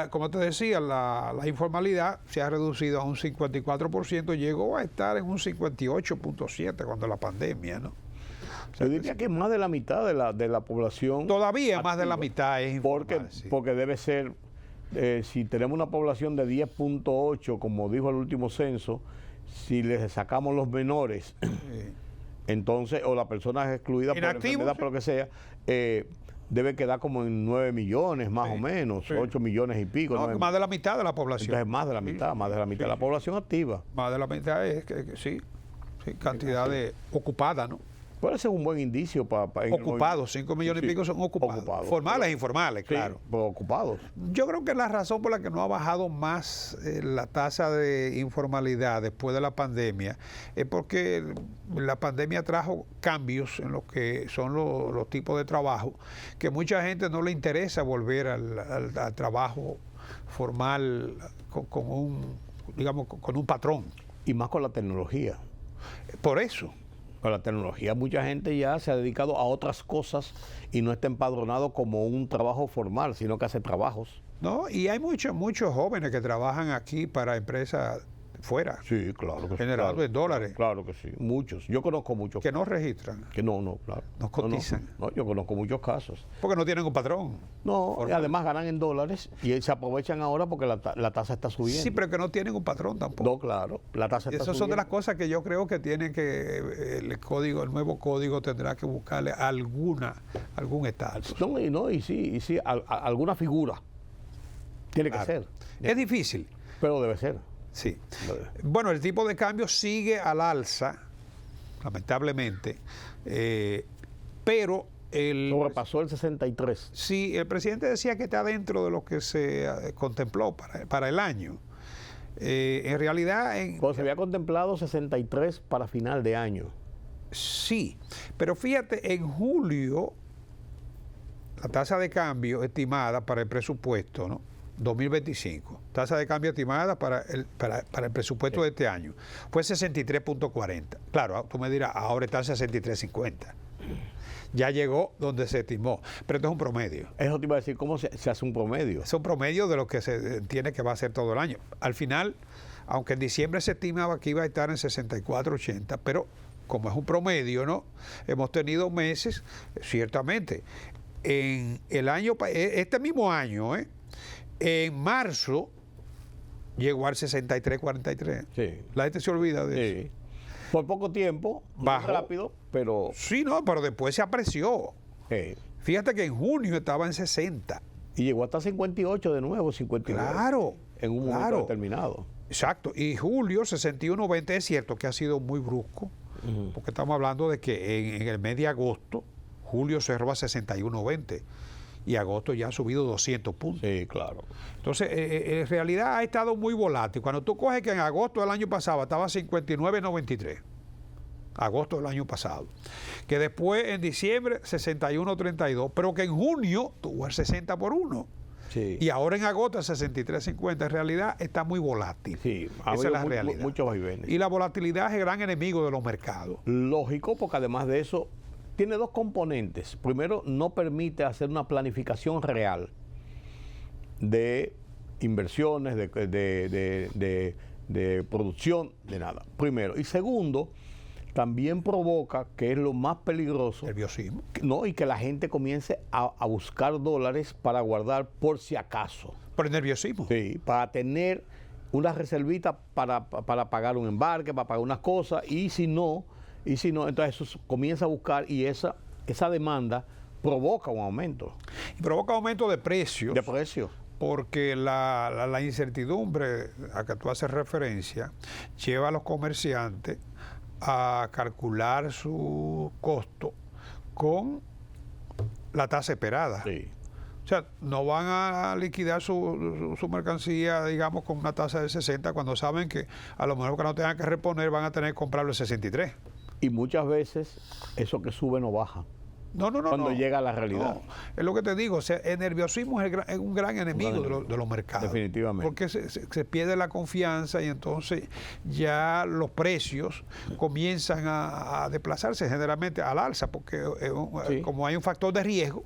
como te decía, la informalidad se ha reducido a un 54%, llegó a estar en un 58.7% cuando la pandemia, ¿no? O sea, yo diría que más de la mitad de la población. Todavía activa, más de la mitad es informal. Porque debe ser, si tenemos una población de 10.8, como dijo el último censo, si le sacamos los menores... Entonces, o la persona es excluida por enfermedad, por lo que sea, debe quedar como en 9 millones más o menos, 8 millones y pico. No, más de la mitad de la población. Entonces, más de la mitad de la población activa. Más de la mitad es cantidad de ocupada, ¿no? Puede ser un buen indicio para ocupados, 5 millones y pico son ocupados. Formales e informales, claro. Pero ocupados. Yo creo que la razón por la que no ha bajado más la tasa de informalidad después de la pandemia es porque la pandemia trajo cambios en lo que son los tipos de trabajo, que mucha gente no le interesa volver al trabajo formal con un patrón. Y más con la tecnología. Por eso. Con la tecnología mucha gente ya se ha dedicado a otras cosas y no está empadronado como un trabajo formal, sino que hace trabajos. No, y hay muchos jóvenes que trabajan aquí para empresas fuera. Sí, claro que sí. Generando en dólares. Claro que sí, muchos. Yo conozco muchos. Que no registran. Que no, claro. No cotizan. No, yo conozco muchos casos. Porque no tienen un patrón. No, y además ganan en dólares y se aprovechan ahora porque la tasa está subiendo. Sí, pero que no tienen un patrón tampoco. No, claro, la tasa está subiendo. Esas son de las cosas que yo creo que tienen que, el nuevo código tendrá que buscarle algún estatus. Y sí, alguna figura. Tiene que ser. Es difícil. Pero debe ser. Sí. Bueno, el tipo de cambio sigue al alza, lamentablemente, pero sobrepasó el 63. Sí, el presidente decía que está dentro de lo que se contempló para el año. En realidad... Pues se había contemplado 63 para final de año. Sí, pero fíjate, en julio, la tasa de cambio estimada para el presupuesto, ¿no? 2025, tasa de cambio estimada para el presupuesto de este año, fue 63.40. Claro, tú me dirás, ahora está en 63.50. Ya llegó donde se estimó, pero esto es un promedio. Eso te iba a decir, ¿cómo se hace un promedio? Es un promedio de lo que se entiende que va a ser todo el año. Al final, aunque en diciembre se estimaba que iba a estar en 64.80, pero como es un promedio, ¿no? Hemos tenido meses, ciertamente. en el año, este mismo año, en marzo, llegó al 63.43. Sí. La gente se olvida de eso. Por poco tiempo, Bajó. rápido, pero... Sí, no, pero después se apreció. Fíjate que en junio estaba en 60. Y llegó hasta 58 de nuevo, 59. Claro. En un momento determinado. Exacto. Y julio 61.20 es cierto que ha sido muy brusco, porque estamos hablando de que en el mes de agosto, julio cerró a 61.20 y agosto ya ha subido 200 puntos. Sí, claro. Entonces, en realidad ha estado muy volátil. Cuando tú coges que en agosto del año pasado estaba 59.93, agosto del año pasado, que después en diciembre 61.32, pero que en junio tuvo el 60 por 1. Sí. Y ahora en agosto 63.50. En realidad está muy volátil. Sí, esa es la realidad. Muchos vaivenes. Y la volatilidad es el gran enemigo de los mercados. Lógico, porque además de eso, tiene dos componentes. Primero, no permite hacer una planificación real de inversiones, de producción, de nada. Primero. Y segundo, también provoca, que es lo más peligroso, Nerviosismo. ¿no? Y que la gente comience a buscar dólares para guardar por si acaso. Por el nerviosismo. Sí, para tener una reservita para pagar un embarque, para pagar unas cosas, y si no, entonces eso comienza a buscar y esa demanda provoca un aumento. Y provoca aumento de precios. De precios. Porque la incertidumbre a que tú haces referencia lleva a los comerciantes a calcular su costo con la tasa esperada. Sí. O sea, no van a liquidar su mercancía, digamos, con una tasa de 60 cuando saben que a lo mejor que no tengan que reponer van a tener que comprarlo en 63. Y muchas veces eso que sube no baja. No. Cuando llega a la realidad. No, es lo que te digo, o sea, el nerviosismo es un gran enemigo de los mercados. Definitivamente. Porque se pierde la confianza y entonces ya los precios comienzan a desplazarse generalmente al alza, porque Sí. como hay un factor de riesgo,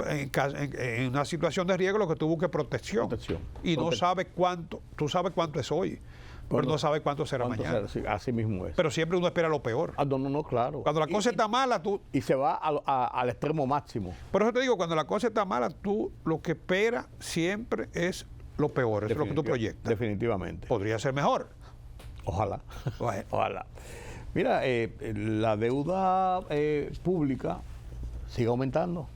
en una situación de riesgo lo que tú buscas es protección. Y no sabes cuánto, tú sabes cuánto es hoy, pero no sabes cuánto será mañana. Sí, así mismo es. Pero siempre uno espera lo peor. No, claro. Cuando la cosa está mala, tú... Y se va al extremo máximo. Por eso te digo, cuando la cosa está mala, tú lo que esperas siempre es lo peor, es lo que tú proyectas. Definitivamente. Podría ser mejor. Ojalá. Bueno. Ojalá. Mira, la deuda pública sigue aumentando.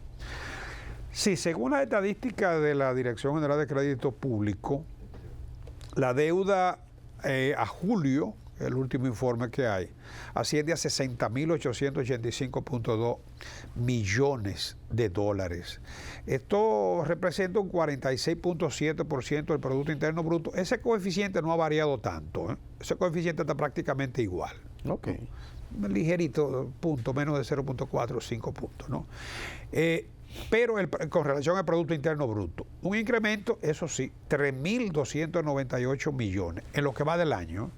Sí, según las estadísticas de la Dirección General de Crédito Público, la deuda a julio, el último informe que hay, asciende a 60.885.2 millones de dólares. Esto representa un 46.7% del Producto Interno Bruto. Ese coeficiente no ha variado tanto, ese coeficiente está prácticamente igual. Ok. Un ligerito punto, menos de 0.4 o 5 puntos, ¿no? Pero con relación al Producto Interno Bruto, un incremento, eso sí, 3.298 millones. En lo que va del año,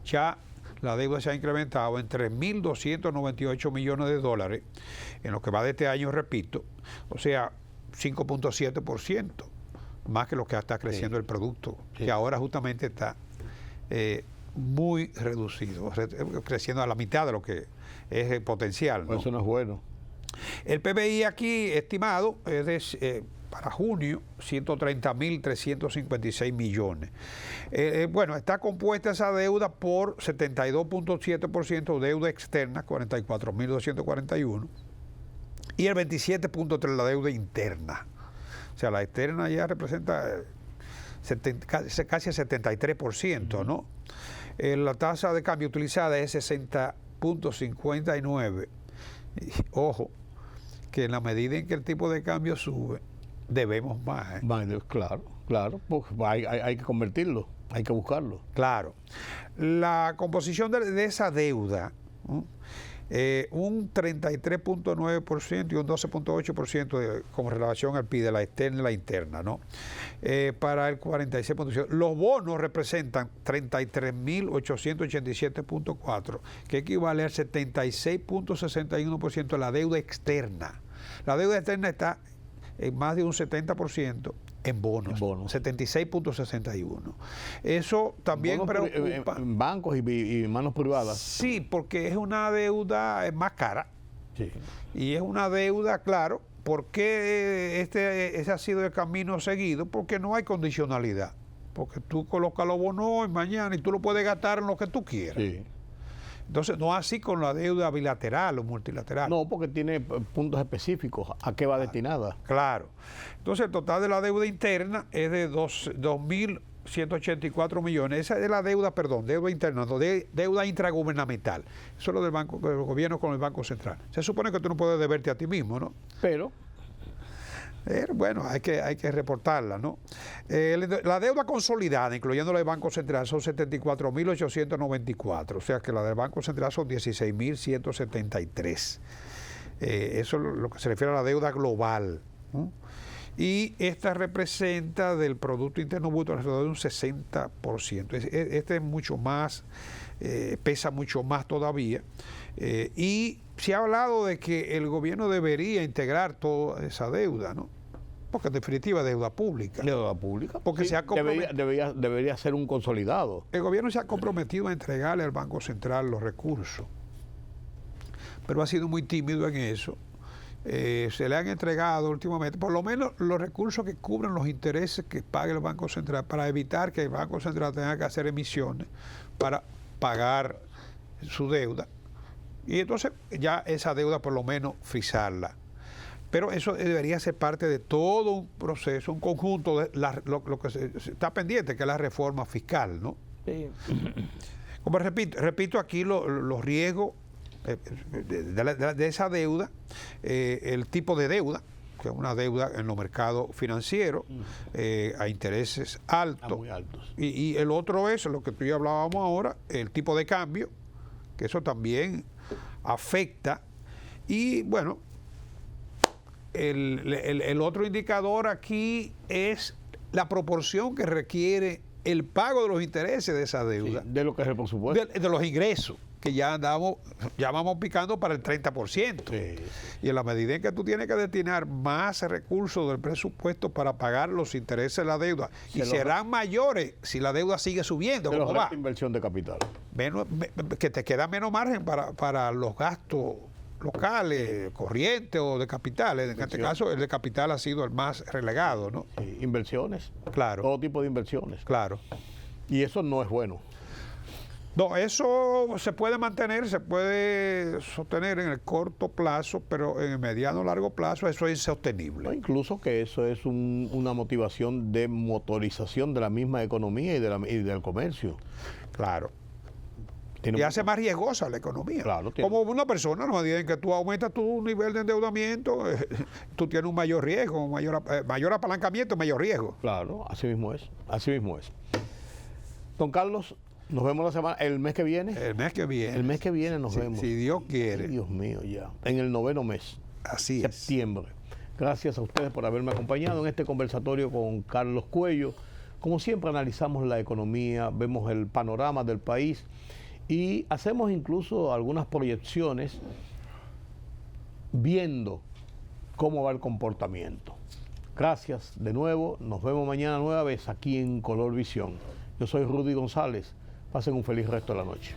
ya la deuda se ha incrementado en 3.298 millones de dólares. En lo que va de este año, repito, o sea, 5.7%, más que lo que está creciendo el producto, que ahora justamente está muy reducido, creciendo a la mitad de lo que es el potencial, ¿no? Eso no es bueno. El PBI aquí estimado es para junio 130.356 millones. Bueno, está compuesta esa deuda por 72.7% deuda externa, 44.241, y el 27.3% la deuda interna. O sea, la externa ya representa casi el 73%, ¿no? La tasa de cambio utilizada es 60.59. Ojo, que en la medida en que el tipo de cambio sube, debemos más. Claro, pues hay que convertirlo, hay que buscarlo. Claro. La composición de esa deuda, ¿no? Un 33.9% y un 12.8% con relación al PIB de la externa y la interna, ¿no? Para el 46.7%. Los bonos representan 33.887.4, que equivale al 76.61% de la deuda externa. La deuda externa está en más de un 70% en bonos, 76.61. Eso también bonos preocupa. En bancos y manos privadas. Sí, porque es una deuda más cara. Sí. Y es una deuda, claro, ¿por qué ese ha sido el camino seguido? Porque no hay condicionalidad. Porque tú colocas los bonos hoy, mañana, y tú lo puedes gastar en lo que tú quieras. Sí. Entonces, no así con la deuda bilateral o multilateral. No, porque tiene puntos específicos. ¿A qué va destinada? Claro. Entonces, el total de la deuda interna es de 2.184 millones. Esa es la deuda, perdón, deuda interna, no, deuda intragubernamental. Eso es lo del gobierno con el Banco Central. Se supone que tú no puedes deberte a ti mismo, ¿no? Pero bueno, hay que reportarla, ¿no? La deuda consolidada, incluyendo la del Banco Central, son 74.894, o sea que la del Banco Central son 16.173. Eso es lo que se refiere a la deuda global, ¿no? Y esta representa del Producto Interno Bruto alrededor de un 60%. Este es mucho más, pesa mucho más todavía. Y se ha hablado de que el gobierno debería integrar toda esa deuda, ¿no? Porque en definitiva es deuda pública. Deuda pública. Porque sí, se ha debería ser un consolidado. El gobierno se ha comprometido a entregarle al Banco Central los recursos, pero ha sido muy tímido en eso. Se le han entregado últimamente, por lo menos los recursos que cubren los intereses que pague el Banco Central, para evitar que el Banco Central tenga que hacer emisiones para pagar su deuda. Y entonces ya esa deuda por lo menos frisarla. Pero eso debería ser parte de todo un proceso, un conjunto de lo que está pendiente, que es la reforma fiscal, ¿no? Sí. Como repito aquí los riesgos de esa deuda, el tipo de deuda, que es una deuda en los mercados financieros, a intereses altos. Muy altos. Y el otro es lo que tú y yo hablábamos ahora, el tipo de cambio, que eso también afecta. Y bueno, el otro indicador aquí es la proporción que requiere el pago de los intereses de esa deuda. Sí, de lo que es el presupuesto. De los ingresos, que ya vamos picando para el 30%. Sí. Y en la medida en que tú tienes que destinar más recursos del presupuesto para pagar los intereses de la deuda, y serán mayores si la deuda sigue subiendo, ¿cómo va? Inversión de capital. Que te queda menos margen para los gastos locales, corrientes o de capitales. En este caso, el de capital ha sido el más relegado, ¿no? Sí, inversiones. Claro. Todo tipo de inversiones. Claro. Y eso no es bueno. No, eso se puede mantener, se puede sostener en el corto plazo, pero en el mediano o largo plazo eso es insostenible. No, incluso que eso es una motivación de motorización de la misma economía y del comercio. Claro. Y hace más riesgosa la economía. Claro, como una persona, no en que tú aumentas tu nivel de endeudamiento, tú tienes un mayor riesgo, mayor apalancamiento, mayor riesgo. Claro, así mismo es. Así mismo es. Don Carlos, nos vemos el mes que viene. El mes que viene. El mes que viene nos vemos. Si Dios quiere. Ay, Dios mío, ya. En el 9º mes. Así es. Septiembre. Gracias a ustedes por haberme acompañado en este conversatorio con Carlos Cuello. Como siempre analizamos la economía, vemos el panorama del país y hacemos incluso algunas proyecciones viendo cómo va el comportamiento. Gracias de nuevo, nos vemos mañana nueva vez aquí en Color Visión. Yo soy Rudy González, pasen un feliz resto de la noche.